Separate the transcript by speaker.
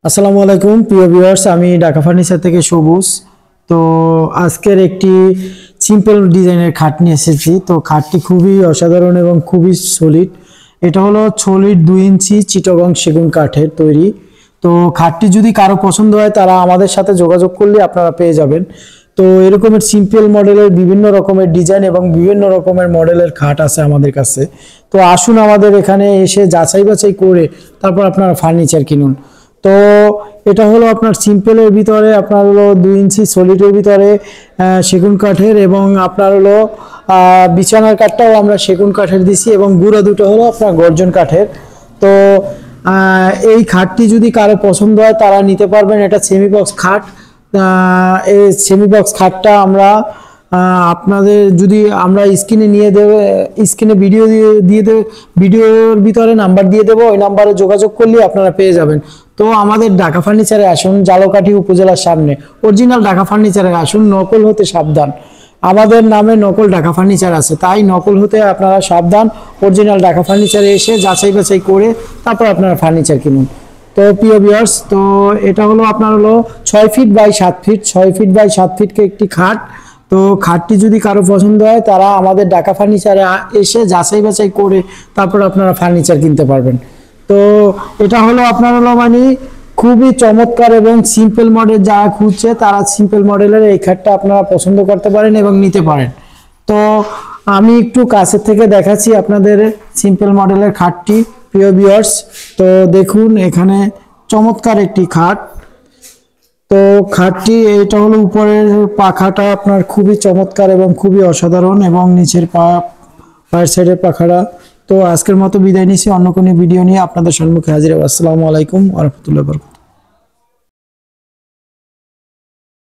Speaker 1: আসসালামু আলাইকুম প্রিয় ভিউয়ার্স, আমি ঢাকা ফার্নিচার থেকে সবুজ। তো আজকের একটি সিম্পল ডিজাইনের খাট নিয়ে এসেছি। তো খাটটি খুবই অসাধারণ এবং খুবই সলিড। এটা হলো সলিড 2 ইঞ্চি চিটাগং সেগুন কাঠের তৈরি। তো খাটটি যদি কারো পছন্দ হয় তারা আমাদের সাথে যোগাযোগ করলে আপনারা পেয়ে যাবেন। তো এরকমের সিম্পল মডেলের বিভিন্ন রকমের ডিজাইন এবং বিভিন্ন রকমের মডেলের খাট আছে আমাদের কাছে। তো আসুন আমাদের এখানে এসে যাচাই বাছাই করে তারপর আপনারা ফার্নিচার কিনুন। তো এটা হলো আপনার সিম্পলের ভিতরে, আপনার হলো 2 ইঞ্চি সলিডের ভিতরে সেগুন কাঠের, এবং আপনার হলো বিছানার কাঠটাও আমরা সেগুন কাঠের দিছি, এবং গুঁড়া দুটো হলো আপনার গর্জন কাঠের। তো এই খাটটি যদি কারো পছন্দ হয় তারা নিতে পারবেন। এটা সেমি বক্স খাট। এই সেমি বক্স খাটটা আমরা আপনাদের যদি আমরা স্ক্রিনে নিয়ে দেবো, স্ক্রিনে ভিডিও দিয়ে দেবো, ভিডিওর ভিতরে নাম্বার দিয়ে দেবো, ওই নাম্বারে যোগাযোগ করলে আপনারা পেয়ে যাবেন। তো আমাদের ঢাকা ফার্নিচারে আসুন, জালকাঠি উপজেলার সামনে। অরিজিনাল ঢাকা ফার্নিচারে আসুন, নকল হতে সাবধান। আমাদের নামে নকল ঢাকা ফার্নিচার আছে, তাই নকল হতে আপনারা সাবধান। অরিজিনাল ঢাকা ফার্নিচারে এসে যাচাই বাছাই করে তারপর আপনারা ফার্নিচার কিনুন। তো প্রিয় ভিউয়ার্স, তো এটা হলো আপনার হলো 6 feet by 7 feet, 6 feet by 7 ফিটকে একটি খাট। তো খাটটি যদি কারো পছন্দ হয় তারা আমাদের ঢাকা ফার্নিচারে এসে যাচাই বাছাই করে তারপর আপনারা ফার্নিচার কিনতে পারবেন। তো এটা হলো আপনার হলো মানে খুবই চমৎকার এবং সিম্পল মডেল, যারা খুঁজছে তারা সিম্পল মডেলের এই খাটটা আপনারা পছন্দ করতে পারেন এবং নিতে পারেন। তো আমি একটু কাছের থেকে দেখাচ্ছি আপনাদের সিম্পল মডেলের খাটটি প্রিয় ভিউয়ার্স। তো দেখুন এখানে চমৎকার একটি খাট। তো খাটটি এটা হলো উপরের পাখাটা আপনার খুবই চমৎকার এবং খুবই অসাধারণ, এবং নিচের পায়ের সাইডের পাখাটা। তো আজকের মতো বিদায় নিচ্ছি, অন্য কোনো ভিডিও নিয়ে আপনাদের সম্মুখে হাজির হব। আসসালামু আলাইকুম ওয়া রাহমাতুল্লাহি ওয়া বারাকাতুহু।